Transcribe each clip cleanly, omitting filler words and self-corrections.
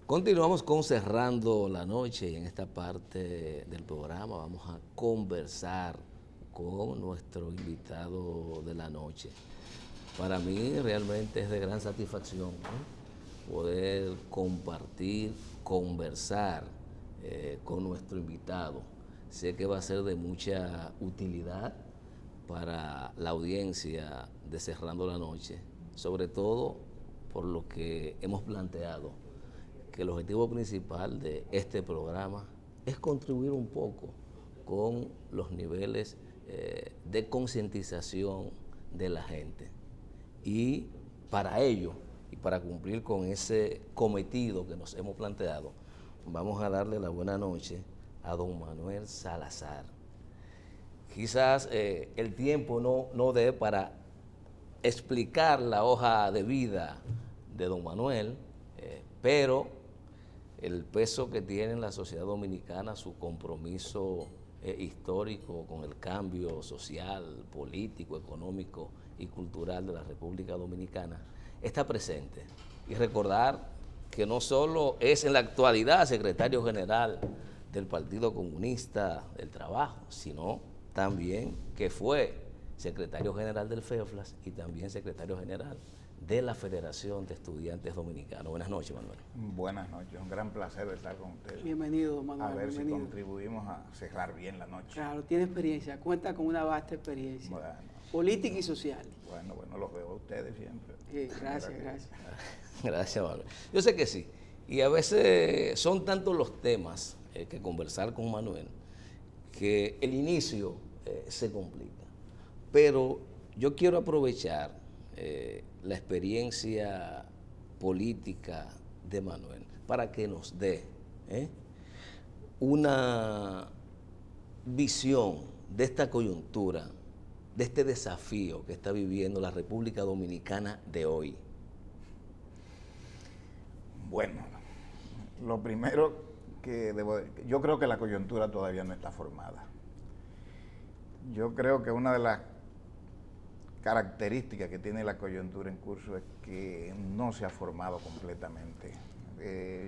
Continuamos con Cerrando la Noche y en esta parte del programa vamos a conversar con nuestro invitado de la noche. Para mí realmente es de gran satisfacción, ¿no?, poder compartir, conversar con nuestro invitado. Sé que va a ser de mucha utilidad para la audiencia de Cerrando la Noche, sobre todo por lo que hemos planteado, que el objetivo principal de este programa es contribuir un poco con los niveles de concientización de la gente. Y para ello, y para cumplir con ese cometido que nos hemos planteado, vamos a darle la buena noche a don Manuel Salazar. Quizás el tiempo no dé para explicar la hoja de vida de don Manuel, pero el peso que tiene en la sociedad dominicana, su compromiso histórico con el cambio social, político, económico y cultural de la República Dominicana, está presente. Y recordar que no solo es en la actualidad secretario general del Partido Comunista del Trabajo, sino también que fue secretario general del FEFLAS y también secretario general de la Federación de Estudiantes Dominicanos. Buenas noches, Manuel. Buenas noches, un gran placer estar con usted. Bienvenido, Manuel. A ver bienvenido. si contribuimos a cerrar bien la noche. Claro, tiene experiencia, cuenta con una vasta experiencia, Bueno, política y social. bueno, los veo a ustedes siempre. Gracias, gracias. Gracias, Manuel. Yo sé que sí. Y a veces son tantos los temas que conversar con Manuel que el inicio se complica. Pero yo quiero aprovechar la experiencia política de Manuel para que nos dé una visión de esta coyuntura, de este desafío que está viviendo la República Dominicana de hoy. Bueno, lo primero que yo creo que la coyuntura todavía no está formada. Yo creo que una de las características que tiene la coyuntura en curso es que no se ha formado completamente.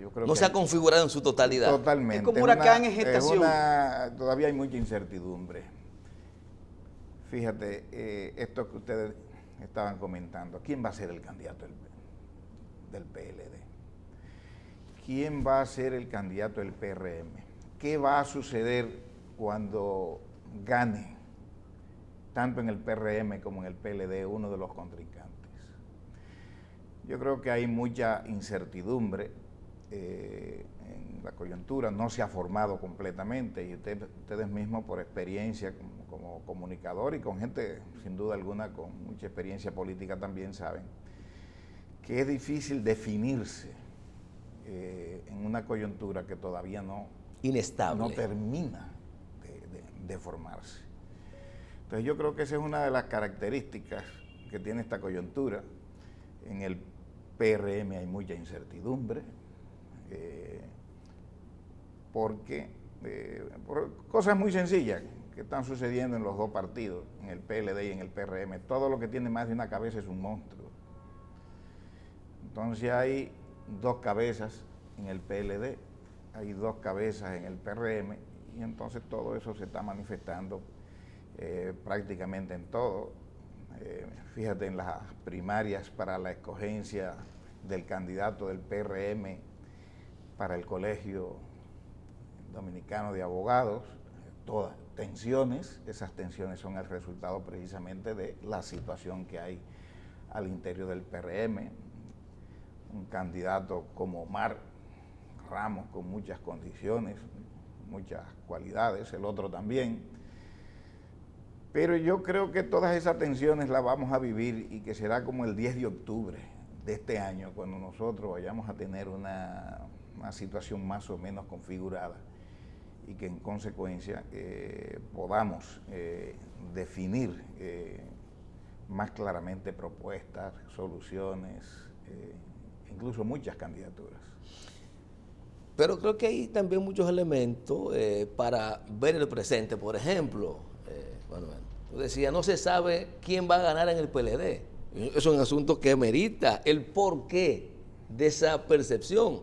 Yo creo no que se ha configurado en su totalidad. Totalmente. Es como un huracán en gestación. Todavía hay mucha incertidumbre. Fíjate, esto que ustedes estaban comentando, ¿quién va a ser el candidato del PLD? ¿Quién va a ser el candidato del PRM? ¿Qué va a suceder cuando gane, tanto en el PRM como en el PLD, uno de los contrincantes? Yo creo que hay mucha incertidumbre en la coyuntura, no se ha formado completamente y ustedes mismos por experiencia como comunicador y con gente sin duda alguna con mucha experiencia política también saben que es difícil definirse en una coyuntura que todavía inestable, no termina de formarse. Entonces yo creo que esa es una de las características que tiene esta coyuntura. En el PRM hay mucha incertidumbre, porque por cosas muy sencillas que están sucediendo en los dos partidos, en el PLD y en el PRM. Todo lo que tiene más de una cabeza es un monstruo. Entonces hay dos cabezas en el PLD, hay dos cabezas en el PRM, y entonces todo eso se está manifestando prácticamente en todo. Fíjate en las primarias para la escogencia del candidato del PRM para el Colegio Dominicano de Abogados, todas tensiones, esas tensiones son el resultado precisamente de la situación que hay al interior del PRM. Un candidato como Omar Ramos con muchas condiciones, muchas cualidades, el otro también. Pero yo creo que todas esas tensiones las vamos a vivir y que será como el 10 de octubre de este año, cuando nosotros vayamos a tener una situación más o menos configurada y que en consecuencia podamos definir más claramente propuestas, soluciones, incluso muchas candidaturas. Pero creo que hay también muchos elementos para ver el presente. Por ejemplo, Manuel, tú decías, no se sabe quién va a ganar en el PLD. Eso es un asunto que merita el porqué de esa percepción.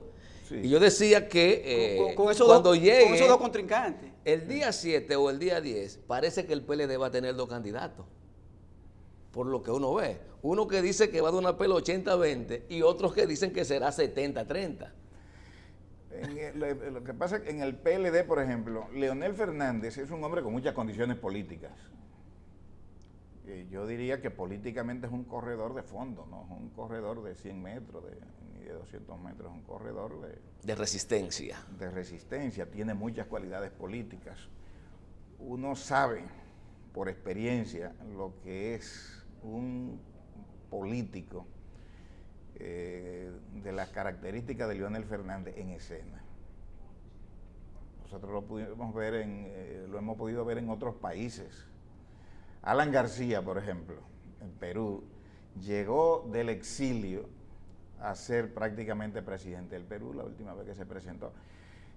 Sí. Y yo decía que con esos cuando dos, llegue con esos dos contrincantes. el día 7 o el día 10, parece que el PLD va a tener dos candidatos. Por lo que uno ve. Uno que dice que va a dar una pela 80-20 y otros que dicen que será 70-30. Lo que pasa es que en el PLD, por ejemplo, Leonel Fernández es un hombre con muchas condiciones políticas. Yo diría que políticamente es un corredor de fondo, no es un corredor de 100 metros, ni de 200 metros, es un corredor De resistencia. de resistencia, tiene muchas cualidades políticas. Uno sabe por experiencia lo que es un político de las características de Leonel Fernández en escena. Nosotros lo hemos podido ver en otros países. Alan García, por ejemplo, en Perú, llegó del exilio a ser prácticamente presidente del Perú la última vez que se presentó.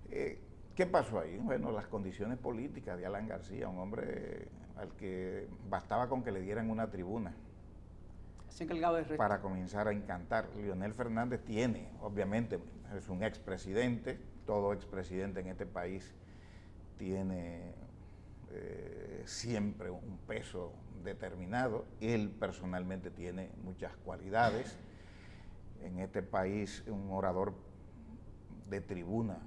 ¿Qué pasó ahí? Bueno, las condiciones políticas de Alan García, un hombre al que bastaba con que le dieran una tribuna Se encargaba del resto. para comenzar a encantar. Leonel Fernández tiene, obviamente, es un expresidente, todo expresidente en este país tiene siempre un peso determinado. Él personalmente tiene muchas cualidades. En este país, un orador de tribuna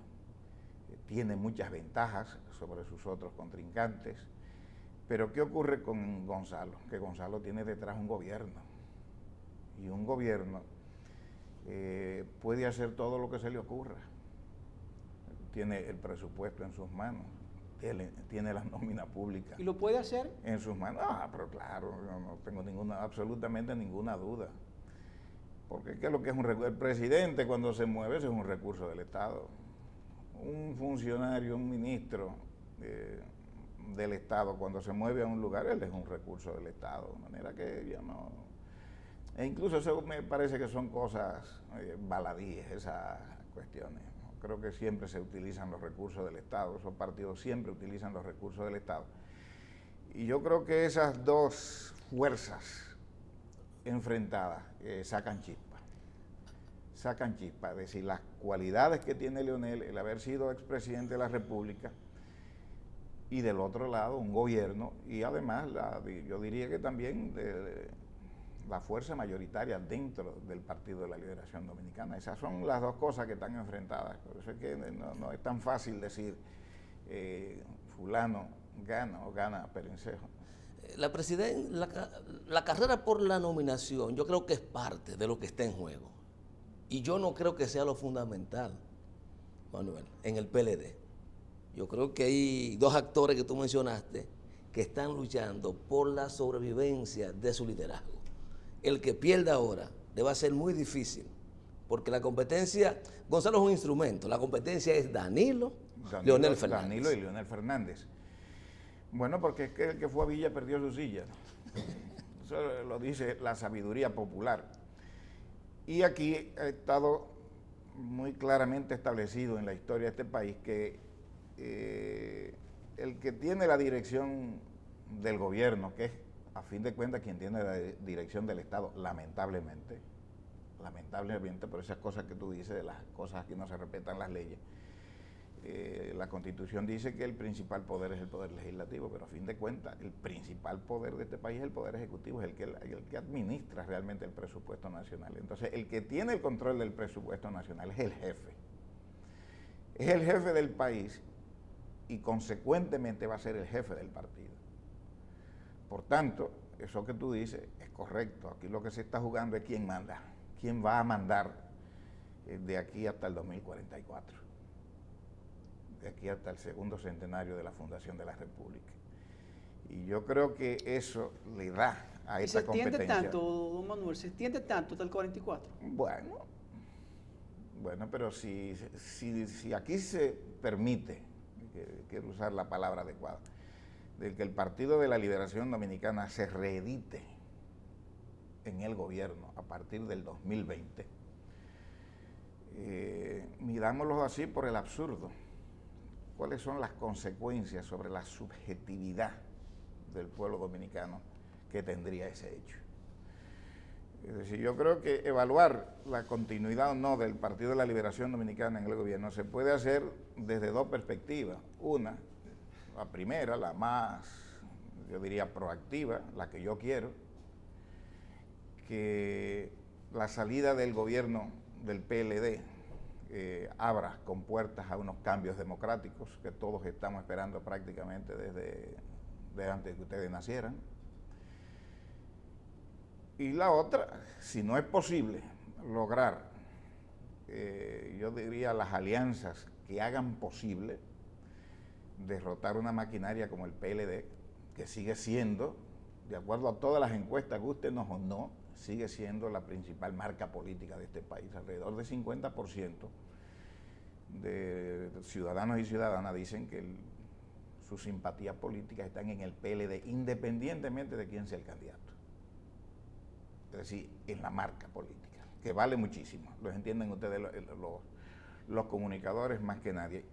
tiene muchas ventajas sobre sus otros contrincantes. Pero ¿qué ocurre con Gonzalo? Que Gonzalo tiene detrás un gobierno. Y un gobierno puede hacer todo lo que se le ocurra. Tiene el presupuesto en sus manos, tiene la nómina pública ¿Y lo puede hacer? en sus manos. Pero claro, yo no tengo absolutamente ninguna duda. Porque ¿qué es lo que es el presidente cuando se mueve? Eso es un recurso del Estado. Un funcionario, un ministro del Estado, cuando se mueve a un lugar, él es un recurso del Estado. De manera que yo no... E incluso eso me parece que son cosas baladíes, esas cuestiones. Creo que siempre se utilizan los recursos del Estado, esos partidos siempre utilizan los recursos del Estado. Y yo creo que esas dos fuerzas enfrentadas sacan chispa. Es decir, las cualidades que tiene Leonel, el haber sido expresidente de la República, y del otro lado un gobierno, y además yo diría que también la fuerza mayoritaria dentro del Partido de la Liberación Dominicana. Esas son las dos cosas que están enfrentadas. Por eso es que no es tan fácil decir fulano gana o gana Perencejo. La carrera por la nominación yo creo que es parte de lo que está en juego. Y yo no creo que sea lo fundamental, Manuel, en el PLD. Yo creo que hay dos actores que tú mencionaste que están luchando por la sobrevivencia de su liderazgo. El que pierda ahora le va a ser muy difícil, porque la competencia, Gonzalo es un instrumento, la competencia es Danilo, Leonel Fernández. Danilo y Leonel Fernández. Bueno, porque es que el que fue a Villa perdió su silla. Eso lo dice la sabiduría popular. Y aquí ha estado muy claramente establecido en la historia de este país que el que tiene la dirección del gobierno, que es a fin de cuentas quien tiene la dirección del Estado, lamentablemente, por esas cosas que tú dices, de las cosas que no se respetan las leyes, la Constitución dice que el principal poder es el poder legislativo, pero a fin de cuentas el principal poder de este país es el poder ejecutivo, es el que administra realmente el presupuesto nacional. Entonces, el que tiene el control del presupuesto nacional es el jefe. Es el jefe del país y consecuentemente va a ser el jefe del partido. Por tanto, eso que tú dices es correcto. Aquí lo que se está jugando es quién manda, quién va a mandar de aquí hasta el 2044, de aquí hasta el segundo centenario de la fundación de la República. Y yo creo que eso le da a esta competencia. ¿Se extiende tanto, don Manuel? ¿Se extiende tanto hasta el 44? Bueno, pero si aquí se permite, quiero usar la palabra adecuada, de que el Partido de la Liberación Dominicana se reedite en el gobierno a partir del 2020, mirámoslo así por el absurdo. ¿Cuáles son las consecuencias sobre la subjetividad del pueblo dominicano que tendría ese hecho? Es decir, yo creo que evaluar la continuidad o no del Partido de la Liberación Dominicana en el gobierno se puede hacer desde dos perspectivas. Una, la primera, la más, yo diría, proactiva, la que yo quiero, que la salida del gobierno del PLD abra con puertas a unos cambios democráticos que todos estamos esperando prácticamente desde antes de que ustedes nacieran. Y la otra, si no es posible lograr, yo diría, las alianzas que hagan posible derrotar una maquinaria como el PLD, que sigue siendo, de acuerdo a todas las encuestas, gústenos o no, sigue siendo la principal marca política de este país. Alrededor del 50% de ciudadanos y ciudadanas dicen que sus simpatías políticas están en el PLD, independientemente de quién sea el candidato. Es decir, en la marca política, que vale muchísimo. Lo entienden ustedes los comunicadores más que nadie.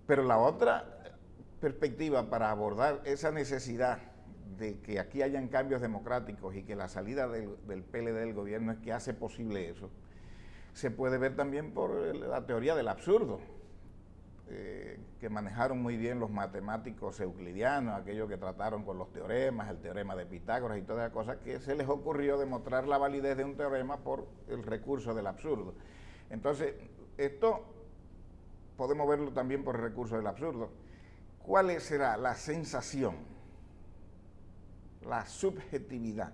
Pero la otra perspectiva para abordar esa necesidad de que aquí hayan cambios democráticos y que la salida del PLD del gobierno es que hace posible eso, se puede ver también por la teoría del absurdo, que manejaron muy bien los matemáticos euclidianos, aquellos que trataron con los teoremas, el teorema de Pitágoras y todas las cosas, que se les ocurrió demostrar la validez de un teorema por el recurso del absurdo. Entonces, esto podemos verlo también por el recurso del absurdo. ¿Cuál será la sensación, la subjetividad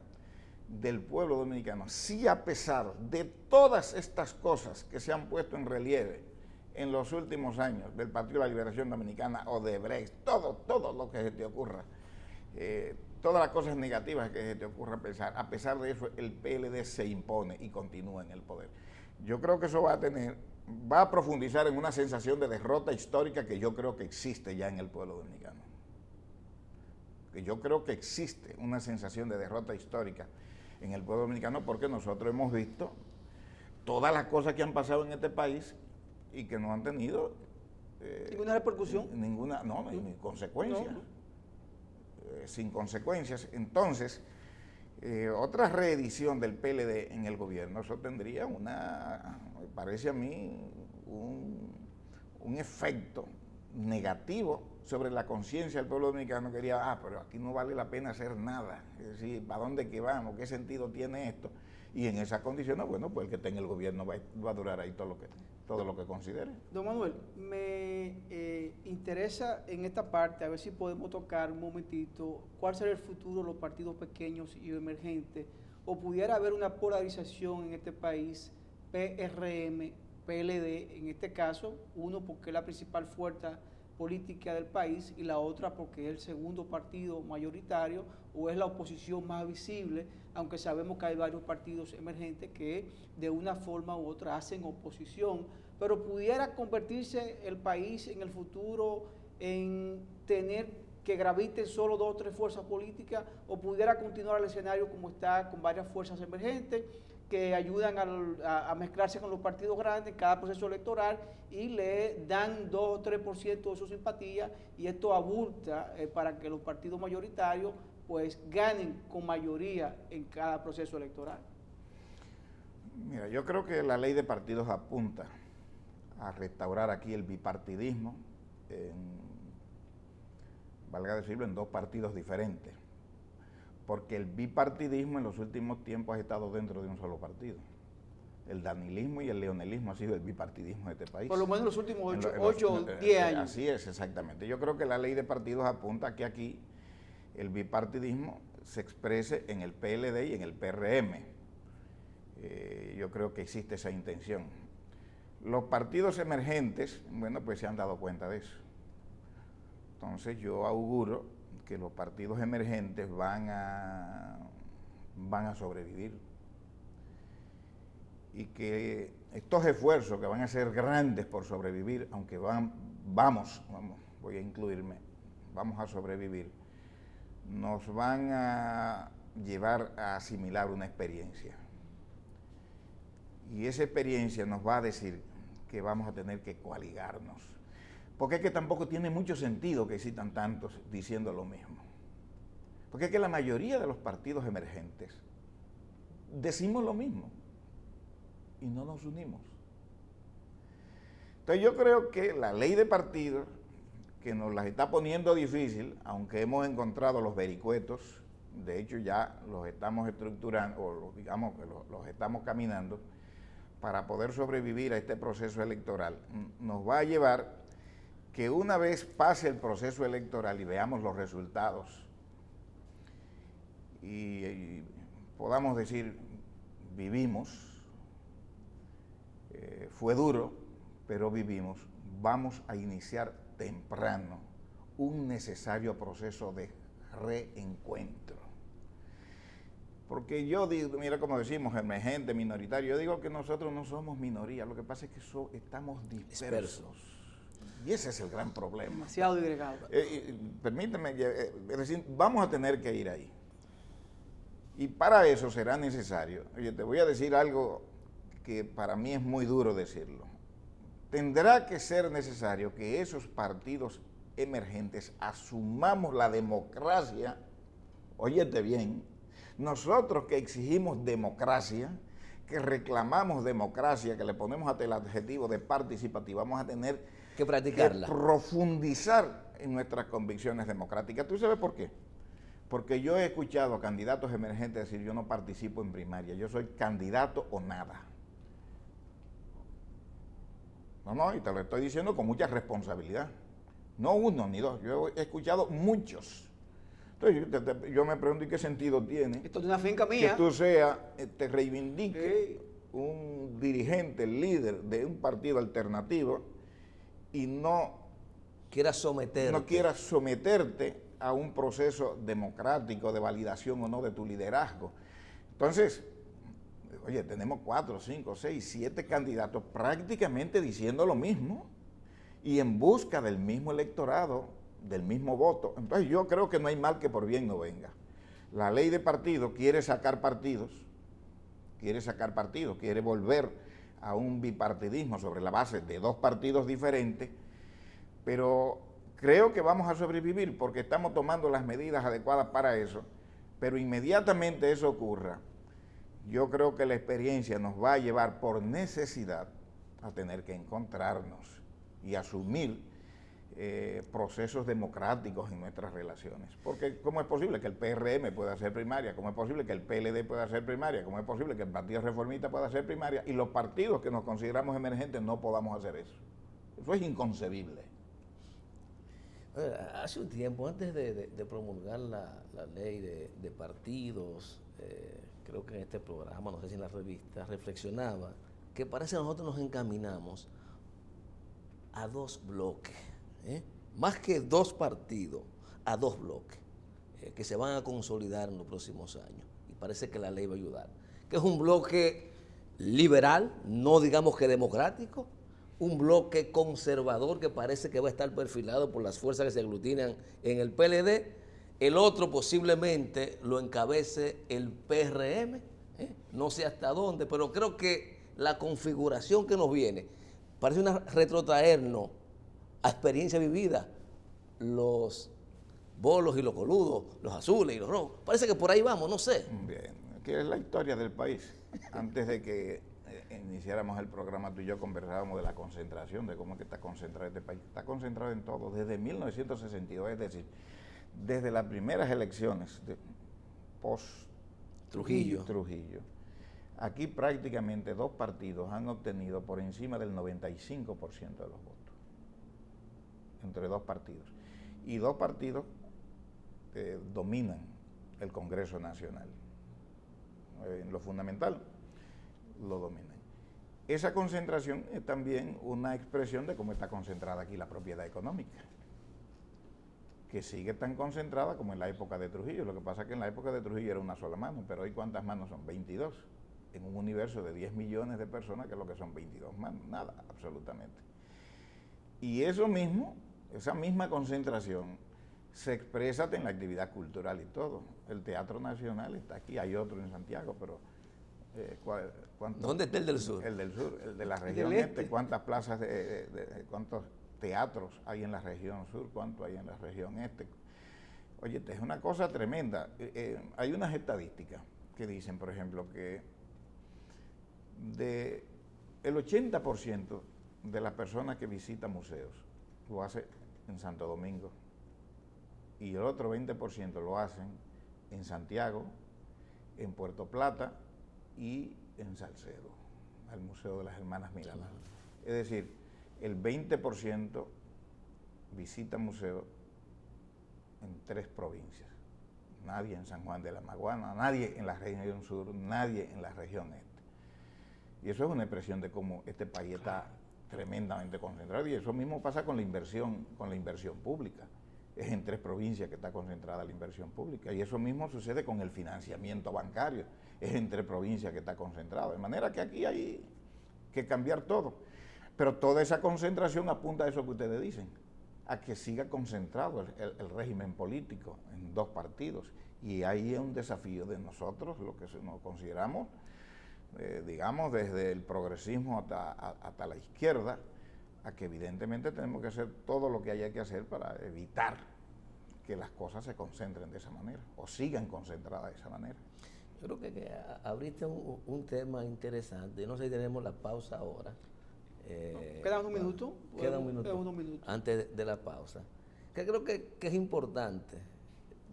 del pueblo dominicano si, a pesar de todas estas cosas que se han puesto en relieve en los últimos años del Partido de la Liberación Dominicana, Odebrecht, todo lo que se te ocurra, todas las cosas negativas que se te ocurra pensar, a pesar de eso el PLD se impone y continúa en el poder? Yo creo que eso va a profundizar en una sensación de derrota histórica que yo creo que existe ya en el pueblo dominicano. Que yo creo que existe una sensación de derrota histórica en el pueblo dominicano porque nosotros hemos visto todas las cosas que han pasado en este país y que no han tenido ¿Ninguna repercusión? Ninguna, ni consecuencias. Sin consecuencias. Entonces, otra reedición del PLD en el gobierno, eso tendría me parece a mí, un efecto negativo sobre la conciencia del pueblo dominicano, que diría, pero aquí no vale la pena hacer nada. Es decir, ¿para dónde que vamos? ¿Qué sentido tiene esto? Y en esas condiciones, bueno, pues el que esté en el gobierno va a durar ahí todo lo que considere. Don Manuel, me interesa en esta parte, a ver si podemos tocar un momentito, cuál será el futuro de los partidos pequeños y emergentes, o pudiera haber una polarización en este país, PRM, PLD, en este caso, uno porque es la principal fuerza política del país y la otra porque es el segundo partido mayoritario o es la oposición más visible, aunque sabemos que hay varios partidos emergentes que de una forma u otra hacen oposición, pero pudiera convertirse el país en el futuro en tener que graviten solo 2 o 3 fuerzas políticas, o pudiera continuar el escenario como está, con varias fuerzas emergentes que ayudan a mezclarse con los partidos grandes en cada proceso electoral y le dan 2 o 3% de su simpatía, y esto abulta para que los partidos mayoritarios pues ganen con mayoría en cada proceso electoral. Mira, yo creo que la ley de partidos apunta a restaurar aquí el bipartidismo, valga decirlo, en 2 partidos diferentes, porque el bipartidismo en los últimos tiempos ha estado dentro de un solo partido. El danilismo y el leonelismo ha sido el bipartidismo de este país. Por lo menos en los últimos 8 o 10 años. Así es, exactamente. Yo creo que la ley de partidos apunta a que aquí el bipartidismo se exprese en el PLD y en el PRM. Yo creo que existe esa intención. Los partidos emergentes, bueno, pues se han dado cuenta de eso. Entonces yo auguro que los partidos emergentes van a sobrevivir y que estos esfuerzos que van a ser grandes por sobrevivir, aunque voy a incluirme, vamos a sobrevivir, nos van a llevar a asimilar una experiencia. Y esa experiencia nos va a decir que vamos a tener que coaligarnos. Porque es que tampoco tiene mucho sentido que existan tantos diciendo lo mismo. Porque es que la mayoría de los partidos emergentes, decimos lo mismo y no nos unimos. Entonces yo creo que la ley de partidos, que nos las está poniendo difícil, aunque hemos encontrado los vericuetos, de hecho ya los estamos estructurando, o digamos que los estamos caminando, para poder sobrevivir a este proceso electoral, nos va a llevar que una vez pase el proceso electoral y veamos los resultados y podamos decir, vivimos, fue duro, pero vivimos, vamos a iniciar temprano un necesario proceso de reencuentro. Porque yo digo, mira como decimos, emergente, minoritario, yo digo que nosotros no somos minoría, lo que pasa es que estamos dispersos. Y ese es el gran problema. Demasiado disgregado. Permíteme, es decir, vamos a tener que ir ahí. Y para eso será necesario, oye, te voy a decir algo que para mí es muy duro decirlo. Tendrá que ser necesario que esos partidos emergentes asumamos la democracia, óyete bien, nosotros que exigimos democracia, que reclamamos democracia, que le ponemos hasta el adjetivo de participativa, vamos a tener que practicarla, que profundizar en nuestras convicciones democráticas. ¿Tú sabes por qué? Porque yo he escuchado a candidatos emergentes decir, yo no participo en primaria, yo soy candidato o nada. No, y te lo estoy diciendo con mucha responsabilidad. No uno ni dos, yo he escuchado muchos. Entonces yo me pregunto, ¿y qué sentido tiene? Esto es una finca mía. Que tú seas, te reivindique un dirigente, líder de un partido alternativo y no quieras someterte a un proceso democrático de validación o no de tu liderazgo. Entonces, oye, tenemos 4, 5, 6, 7 candidatos prácticamente diciendo lo mismo y en busca del mismo electorado, del mismo voto. Entonces yo creo que no hay mal que por bien no venga. La ley de partidos quiere sacar partidos, quiere volver a un bipartidismo sobre la base de 2 partidos diferentes, pero creo que vamos a sobrevivir porque estamos tomando las medidas adecuadas para eso, pero inmediatamente eso ocurra, yo creo que la experiencia nos va a llevar por necesidad a tener que encontrarnos y asumir procesos democráticos en nuestras relaciones. Porque ¿cómo es posible que el PRM pueda hacer primaria? ¿Cómo es posible que el PLD pueda hacer primaria? ¿Cómo es posible que el Partido Reformista pueda hacer primaria? Y los partidos que nos consideramos emergentes no podamos hacer eso. Eso es inconcebible. Hace un tiempo, antes de promulgar la ley de partidos, creo que en este programa, no sé si en la revista, reflexionaba que parece que nosotros nos encaminamos a 2 bloques, más que 2 partidos, a 2 bloques, que se van a consolidar en los próximos años. Y parece que la ley va a ayudar. Que es un bloque liberal, no digamos que democrático, un bloque conservador que parece que va a estar perfilado por las fuerzas que se aglutinan en el PLD, el otro posiblemente lo encabece el PRM, no sé hasta dónde, pero creo que la configuración que nos viene parece retrotraernos a experiencia vivida, los bolos y los coludos, los azules y los rojos, parece que por ahí vamos, no sé. Bien, que es la historia del país. Antes de que iniciáramos el programa, tú y yo conversábamos de la concentración, de cómo es que está concentrado este país. Está concentrado en todo, desde 1962, es decir, desde las primeras elecciones post-Trujillo. Aquí prácticamente 2 partidos han obtenido por encima del 95% de los votos, entre 2 partidos. Y 2 partidos dominan el Congreso Nacional. En lo fundamental, lo dominan. Esa concentración es también una expresión de cómo está concentrada aquí la propiedad económica, que sigue tan concentrada como en la época de Trujillo. Lo que pasa es que en la época de Trujillo era una sola mano, pero hoy ¿cuántas manos son? 22. En un universo de 10 millones de personas, que es lo que son 22 manos, nada, absolutamente. Y eso mismo, esa misma concentración, se expresa en la actividad cultural y todo. El Teatro Nacional está aquí, hay otro en Santiago, pero ¿dónde está el del sur? El del sur, el de la región este, ¿cuántas plazas, cuántos teatros hay en la región sur, cuánto hay en la región este? Oye, es una cosa tremenda. Hay unas estadísticas que dicen, por ejemplo, que el 80% de las personas que visitan museos lo hace en Santo Domingo y el otro 20% lo hacen en Santiago, en Puerto Plata y en Salcedo, al Museo de las Hermanas Miranda. Es decir, el 20% visita museos en 3 provincias. Nadie en San Juan de la Maguana, nadie en la región sur, nadie en la región este. Y eso es una expresión de cómo este país está tremendamente concentrado. Y eso mismo pasa con la inversión pública. Es en 3 provincias que está concentrada la inversión pública. Y eso mismo sucede con el financiamiento bancario. Es en 3 provincias que está concentrado. De manera que aquí hay que cambiar todo. Pero toda esa concentración apunta a eso que ustedes dicen, a que siga concentrado el régimen político en 2 partidos. Y ahí es un desafío de nosotros, lo que nos consideramos, digamos, desde el progresismo hasta la izquierda, a que evidentemente tenemos que hacer todo lo que haya que hacer para evitar que las cosas se concentren de esa manera, o sigan concentradas de esa manera. Yo creo que abriste un tema interesante. No sé si tenemos la pausa ahora. ¿Queda un minuto? Queda un minuto. Antes de la pausa. Que creo que es importante.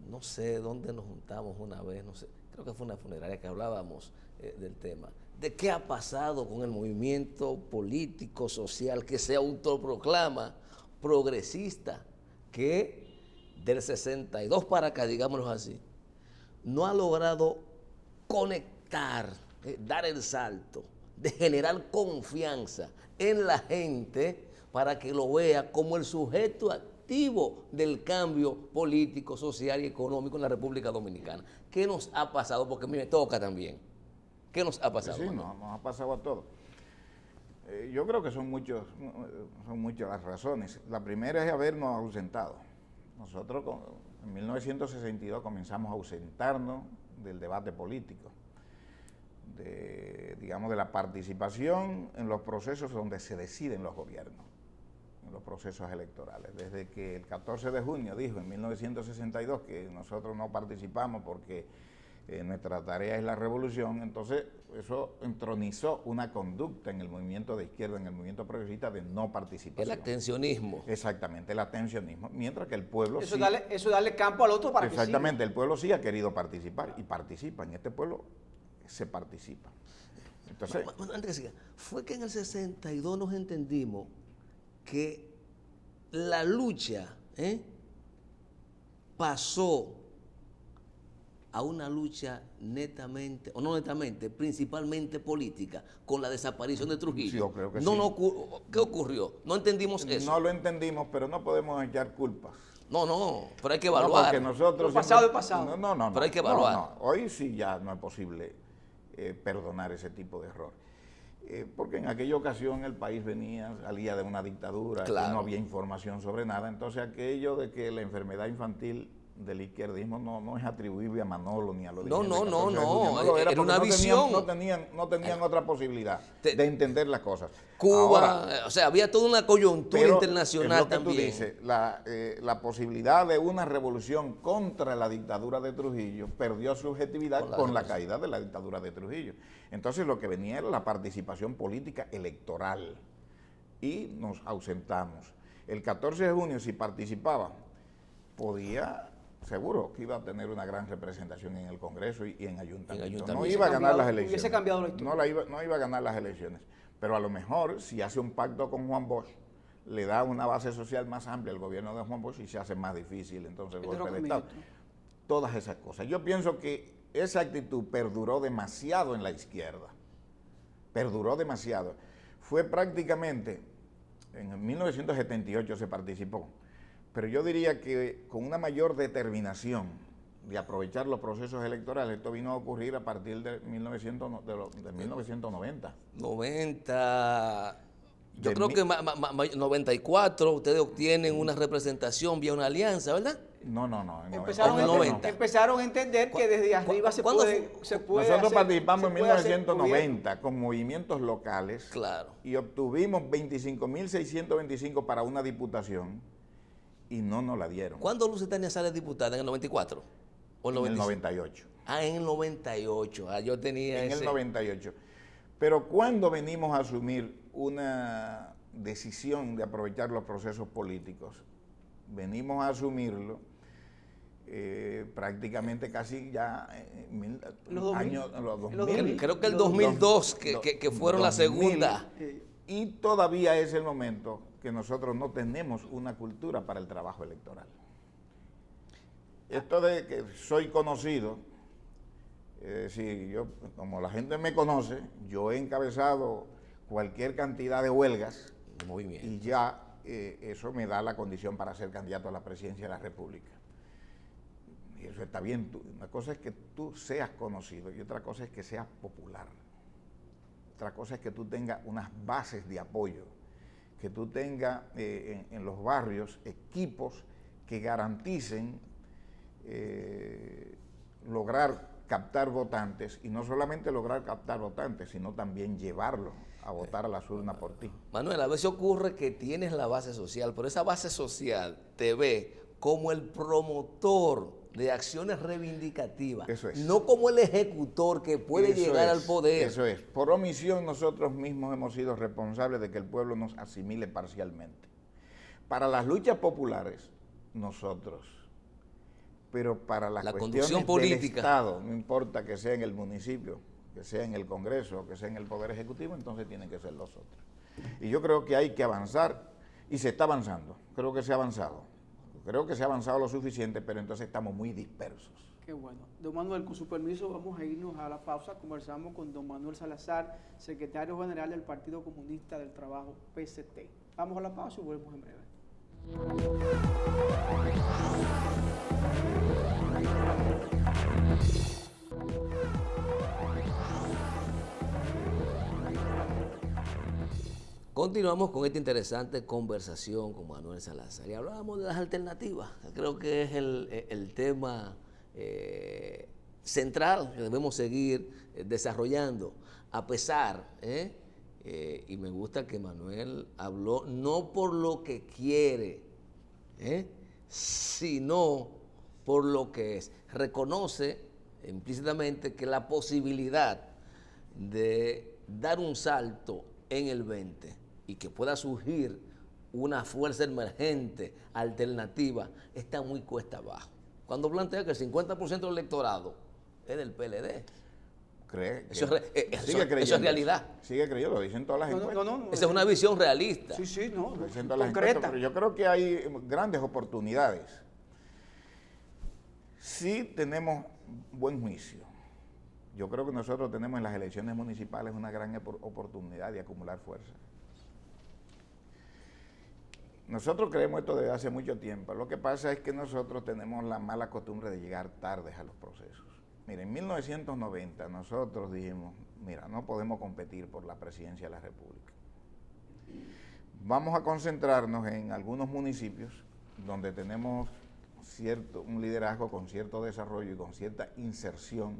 No sé dónde nos juntamos una vez, no sé, creo que fue una funeraria que hablábamos del tema. De qué ha pasado con el movimiento político, social, que se autoproclama progresista, que del 62 para acá, digámoslo así, no ha logrado conectar, dar el salto, de generar confianza en la gente para que lo vea como el sujeto activo del cambio político, social y económico en la República Dominicana. ¿Qué nos ha pasado? Porque a mí me toca también. ¿Qué nos ha pasado? Sí, nos ha pasado a todos. Yo creo que son muchas las razones. La primera es habernos ausentado. Nosotros en 1962 comenzamos a ausentarnos del debate político, digamos, de la participación en los procesos donde se deciden los gobiernos, en los procesos electorales. Desde que el 14 de junio dijo en 1962 que nosotros no participamos porque nuestra tarea es la revolución, entonces eso entronizó una conducta en el movimiento de izquierda, en el movimiento progresista, de no participación. El abstencionismo. Exactamente, el abstencionismo, mientras que el pueblo eso darle campo al otro para que siga. Exactamente, el pueblo sí ha querido participar y participa, en este pueblo se participa. Entonces, antes que siga, fue que en el 62 nos entendimos que la lucha pasó a una lucha netamente, o no netamente, principalmente política, con la desaparición de Trujillo. Sí, yo creo que sí. ¿Qué ocurrió? No entendimos eso. No lo entendimos, pero no podemos echar culpas. No, pero hay que evaluar. Porque nosotros pasado es pasado. No. Pero hay que evaluar. No. Hoy sí ya no es posible perdonar ese tipo de error. Porque en aquella ocasión el país salía de una dictadura, claro, y no había información sobre nada. Entonces aquello de que la enfermedad infantil del izquierdismo no es atribuible a Manolo ni a los No, era una visión. No tenían otra posibilidad de entender las cosas. Cuba, o sea, había toda una coyuntura internacional es lo que también. Tú dices, la posibilidad de una revolución contra la dictadura de Trujillo perdió su objetividad con la caída de la dictadura de Trujillo. Entonces lo que venía era la participación política electoral y nos ausentamos. El 14 de junio, si participaba, seguro que iba a tener una gran representación en el Congreso y en ayuntamiento. No iba a ganar las elecciones. Hubiese cambiado la historia. No iba a ganar las elecciones. Pero a lo mejor, si hace un pacto con Juan Bosch, le da una base social más amplia al gobierno de Juan Bosch y se hace más difícil entonces el golpe de Estado. Todas esas cosas. Yo pienso que esa actitud perduró demasiado en la izquierda. Perduró demasiado. Fue prácticamente, en 1978 se participó, pero yo diría que con una mayor determinación de aprovechar los procesos electorales, esto vino a ocurrir a partir de 1990. Yo creo que 94 ustedes obtienen una representación vía una alianza, ¿verdad? No. Empezaron a entender que desde arriba se puede Nosotros participamos en 1990 con movimientos locales, claro, y obtuvimos 25.625 para una diputación y no nos la dieron. ¿Cuándo Luz Tania sale diputada? ¿En el 94? ¿O en el 98. En el 98. Yo tenía En ese... el 98. Pero cuando venimos a asumir una decisión de aprovechar los procesos políticos, venimos a asumirlo prácticamente casi ya en Los los 2000. 2000. Creo que el 2002, que fueron la 2000, segunda. Y todavía es el momento que nosotros no tenemos una cultura para el trabajo electoral. Esto de que soy conocido, yo, como la gente me conoce, yo he encabezado cualquier cantidad de huelgas Muy bien. y ya eso me da la condición para ser candidato a la presidencia de la República. Y eso está bien. Una cosa es que tú seas conocido y otra cosa es que seas popular. Otra cosa es que tú tengas unas bases de apoyo, que tú tengas en los barrios equipos que garanticen lograr captar votantes, y no solamente lograr captar votantes, sino también llevarlos a votar a las urnas por ti. Manuel, a veces ocurre que tienes la base social, pero esa base social te ve como el promotor de acciones reivindicativas, Eso es. no como el ejecutor que puede Eso llegar es, al poder. Eso es. Por omisión nosotros mismos hemos sido responsables de que el pueblo nos asimile parcialmente. Para las luchas populares, nosotros. Pero para las La cuestiones conducción política del Estado, no importa que sea en el municipio, que sea en el Congreso, que sea en el Poder Ejecutivo, entonces tienen que ser los otros. Y yo creo que hay que avanzar, y se está avanzando. Creo que se ha avanzado. Creo que se ha avanzado lo suficiente, pero entonces estamos muy dispersos. Qué bueno. Don Manuel, con su permiso vamos a irnos a la pausa. Conversamos con don Manuel Salazar, secretario general del Partido Comunista del Trabajo, PCT. Vamos a la pausa y volvemos en breve. Continuamos con esta interesante conversación con Manuel Salazar y hablábamos de las alternativas. Creo que es el tema central que debemos seguir desarrollando, a pesar, y me gusta que Manuel habló no por lo que quiere, sino por lo que es. Reconoce implícitamente que la posibilidad de dar un salto en el 20 y que pueda surgir una fuerza emergente alternativa está muy cuesta abajo. Cuando plantea que el 50% del electorado es del PLD. Eso es realidad. Sigue creyendo, lo dicen todas las encuestas. Esa es una visión realista. Sí, sí, no, Lo dicen todas las concreta. encuestas, pero yo creo que hay grandes oportunidades. Sí tenemos buen juicio. Yo creo que nosotros tenemos en las elecciones municipales una gran oportunidad de acumular fuerza. Nosotros creemos esto desde hace mucho tiempo. Lo que pasa es que nosotros tenemos la mala costumbre de llegar tarde a los procesos. Mira, en 1990 nosotros dijimos, mira, no podemos competir por la presidencia de la República. Vamos a concentrarnos en algunos municipios donde tenemos un liderazgo con cierto desarrollo y con cierta inserción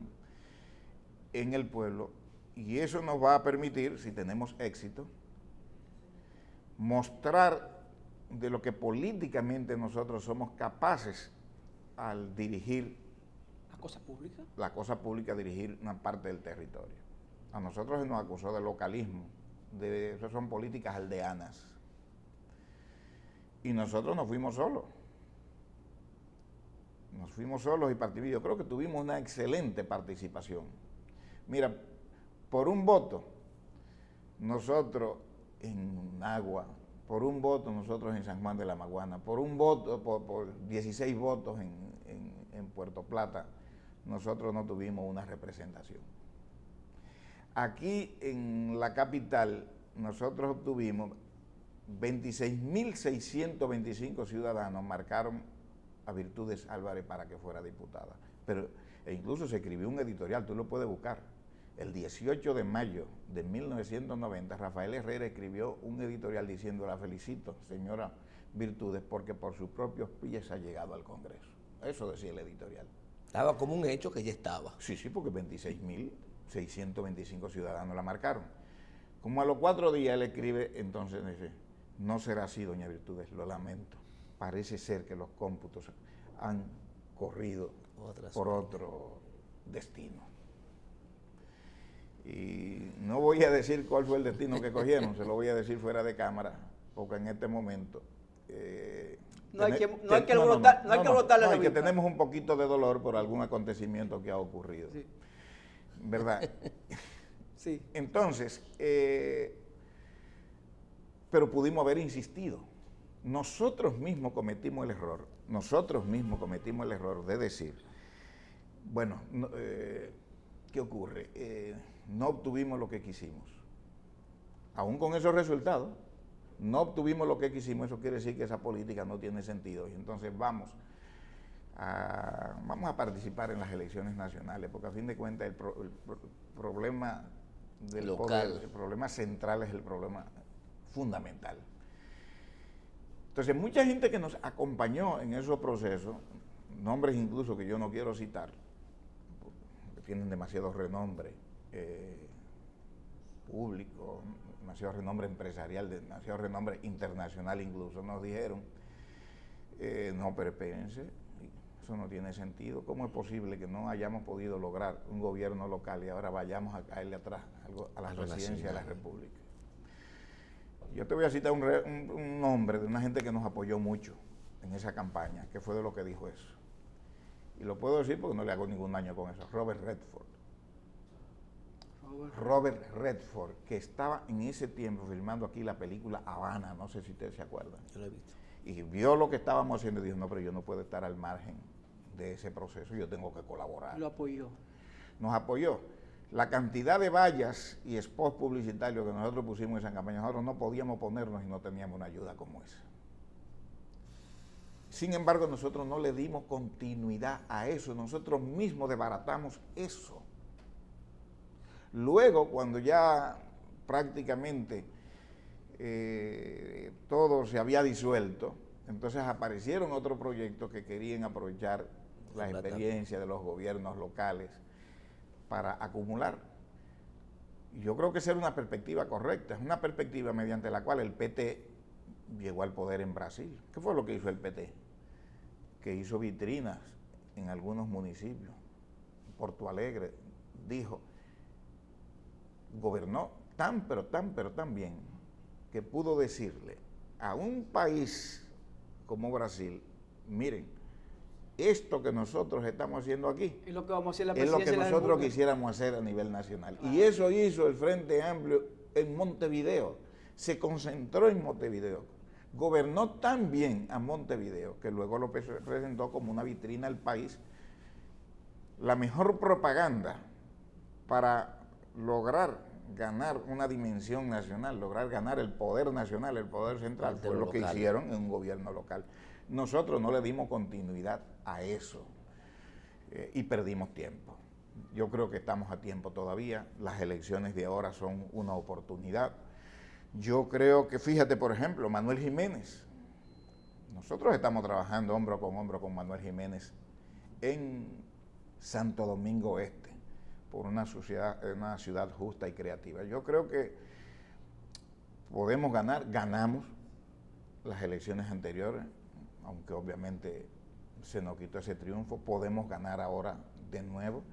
en el pueblo, y eso nos va a permitir, si tenemos éxito, mostrar de lo que políticamente nosotros somos capaces al dirigir la cosa pública, dirigir una parte del territorio. A nosotros se nos acusó de localismo, de eso son políticas aldeanas, y nosotros nos fuimos solos. Nos fuimos solos y partimos. Yo creo que tuvimos una excelente participación. Mira, por un voto, nosotros en Agua, por un voto nosotros en San Juan de la Maguana, por un voto, por 16 votos en Puerto Plata, nosotros no tuvimos una representación. Aquí en la capital, nosotros obtuvimos 26.625 ciudadanos marcaron a Virtudes Álvarez para que fuera diputada. Pero incluso se escribió un editorial, tú lo puedes buscar. El 18 de mayo de 1990, Rafael Herrera escribió un editorial diciendo: la felicito, señora Virtudes, porque por sus propios pies ha llegado al Congreso. Eso decía el editorial. Estaba como un hecho que ya estaba. Sí, porque 26.625 ciudadanos la marcaron. Como a los 4 días él escribe, entonces dice: no será así, doña Virtudes, lo lamento. Parece ser que los cómputos han corrido por otro destino. Y no voy a decir cuál fue el destino que cogieron, se lo voy a decir fuera de cámara, porque en este momento... no hay que brotarle la que vista. tenemos un poquito de dolor por algún acontecimiento que ha ocurrido. Sí. ¿Verdad? Sí. Entonces, pero pudimos haber insistido. Nosotros mismos cometimos el error de decir, bueno, ¿qué ocurre? No obtuvimos lo que quisimos. Aún con esos resultados, no obtuvimos lo que quisimos, eso quiere decir que esa política no tiene sentido. Y entonces vamos a participar en las elecciones nacionales, porque a fin de cuentas el problema del local, poder, el problema central es el problema fundamental. Entonces, mucha gente que nos acompañó en esos procesos, nombres incluso que yo no quiero citar, porque tienen demasiado renombre público, demasiado renombre empresarial, demasiado renombre internacional incluso, nos dijeron, no, pero espérense, eso no tiene sentido. ¿Cómo es posible que no hayamos podido lograr un gobierno local y ahora vayamos a caerle atrás a la presidencia de la República? Yo te voy a citar un nombre de una gente que nos apoyó mucho en esa campaña, que fue de lo que dijo eso. Y lo puedo decir porque no le hago ningún daño con eso. Robert Redford, que estaba en ese tiempo filmando aquí la película Habana, no sé si ustedes se acuerdan. Yo lo he visto. Y vio lo que estábamos haciendo y dijo, no, pero yo no puedo estar al margen de ese proceso, yo tengo que colaborar. Lo apoyó. Nos apoyó. La cantidad de vallas y spots publicitarios que nosotros pusimos en esa campaña, nosotros no podíamos ponernos y no teníamos una ayuda como esa. Sin embargo, nosotros no le dimos continuidad a eso, nosotros mismos desbaratamos eso. Luego, cuando ya prácticamente todo se había disuelto, entonces aparecieron otros proyectos que querían aprovechar la experiencia de los gobiernos locales para acumular. Yo creo que esa era una perspectiva correcta, es una perspectiva mediante la cual el PT llegó al poder en Brasil. ¿Qué fue lo que hizo el PT? Que hizo vitrinas en algunos municipios. Porto Alegre dijo, gobernó tan bien que pudo decirle a un país como Brasil, miren, esto que nosotros estamos haciendo aquí es lo que vamos a hacer la es lo que presidencia de la nosotros República. quisiéramos hacer a nivel nacional. Y eso hizo el Frente Amplio en Montevideo. Se concentró en Montevideo. Gobernó tan bien a Montevideo que luego lo presentó como una vitrina al país. La mejor propaganda para lograr ganar una dimensión nacional, lograr ganar el poder nacional, el poder central, fue lo que hicieron en un gobierno local. Nosotros no le dimos continuidad a eso y perdimos tiempo. Yo creo que estamos a tiempo todavía, las elecciones de ahora son una oportunidad. Yo creo que, fíjate, por ejemplo, Manuel Jiménez. Nosotros estamos trabajando hombro con Manuel Jiménez en Santo Domingo Este, por una ciudad justa y creativa. Yo creo que podemos ganar, ganamos las elecciones anteriores, aunque obviamente se nos quitó ese triunfo, podemos ganar ahora de nuevo.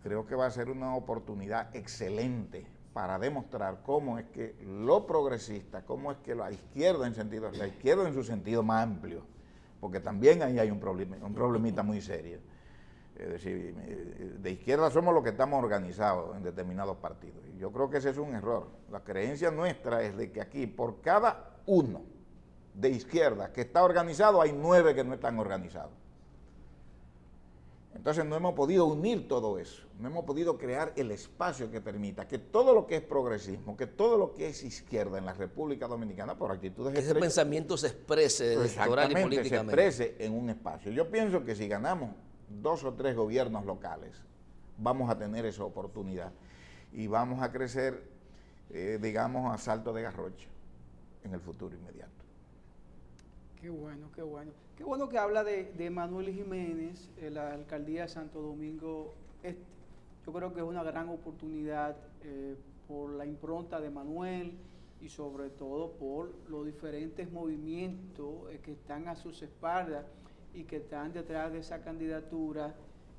Creo que va a ser una oportunidad excelente para demostrar cómo es que lo progresista, cómo es que la izquierda en su sentido más amplio, porque también ahí hay un problemita muy serio. Es decir, de izquierda somos los que estamos organizados en determinados partidos. Y yo creo que ese es un error. La creencia nuestra es de que aquí, por cada uno de izquierda que está organizado, hay 9 que no están organizados. Entonces no hemos podido unir todo eso, no hemos podido crear el espacio que permita que todo lo que es progresismo, que todo lo que es izquierda en la República Dominicana, por actitudes que ese pensamiento se exprese electoral y políticamente. Se exprese en un espacio. Yo pienso que si ganamos 2 o 3 gobiernos locales, vamos a tener esa oportunidad y vamos a crecer, digamos, a salto de garrocha en el futuro inmediato. Qué bueno, qué bueno. Qué bueno que habla de Manuel Jiménez, la alcaldía de Santo Domingo Este. Yo creo que es una gran oportunidad por la impronta de Manuel y sobre todo por los diferentes movimientos que están a sus espaldas y que están detrás de esa candidatura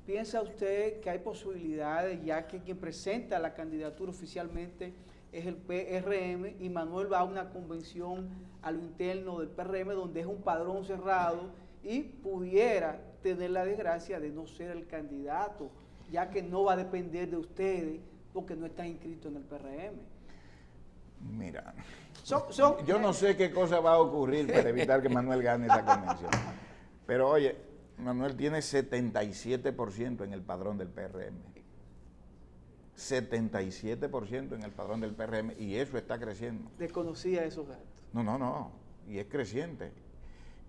¿piensa usted que hay posibilidades, ya que quien presenta la candidatura oficialmente es el PRM y Manuel va a una convención a lo interno del PRM donde es un padrón cerrado y pudiera tener la desgracia de no ser el candidato, ya que no va a depender de ustedes porque no están inscritos en el PRM? Mira, Yo yo no sé qué cosa va a ocurrir para evitar que Manuel gane esa convención. Pero oye, Manuel tiene 77% en el padrón del PRM. 77% en el padrón del PRM y eso está creciendo. Desconocía esos datos. No, y es creciente.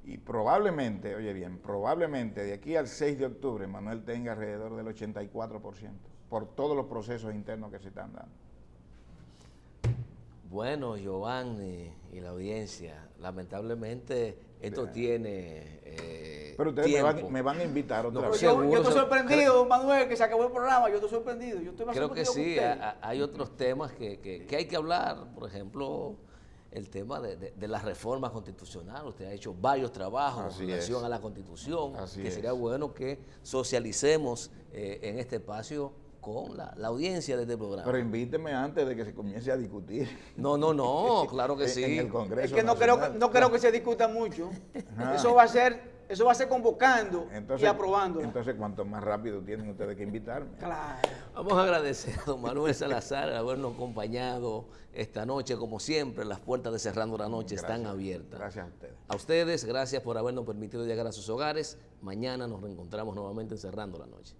Y probablemente, oye bien, probablemente de aquí al 6 de octubre Manuel tenga alrededor del 84% por todos los procesos internos que se están dando. Bueno, Giovanni y la audiencia, lamentablemente esto tiene pero ustedes tiempo. me van a invitar otra No, vez. seguro, Yo estoy seguro. sorprendido, Manuel, que se acabó el programa. Yo estoy sorprendido. Yo estoy más Creo que sorprendido sí, que usted. hay otros temas que hay que hablar, por ejemplo, el tema de la reforma constitucional. Usted ha hecho varios trabajos Así en relación es. a la Constitución, Así que es. sería bueno que socialicemos en este espacio con la audiencia de este programa. Pero invíteme antes de que se comience a discutir. No, claro que sí. En el Congreso Es que Nacional. no creo que se discuta mucho. Ajá. Eso va a ser convocando y aprobando. Entonces, cuanto más rápido tienen ustedes que invitarme. Claro. Vamos a agradecer a don Manuel Salazar por habernos acompañado esta noche. Como siempre, las puertas de Cerrando la Noche están Gracias. abiertas. Gracias a ustedes. A ustedes, gracias por habernos permitido llegar a sus hogares. Mañana nos reencontramos nuevamente en Cerrando la Noche.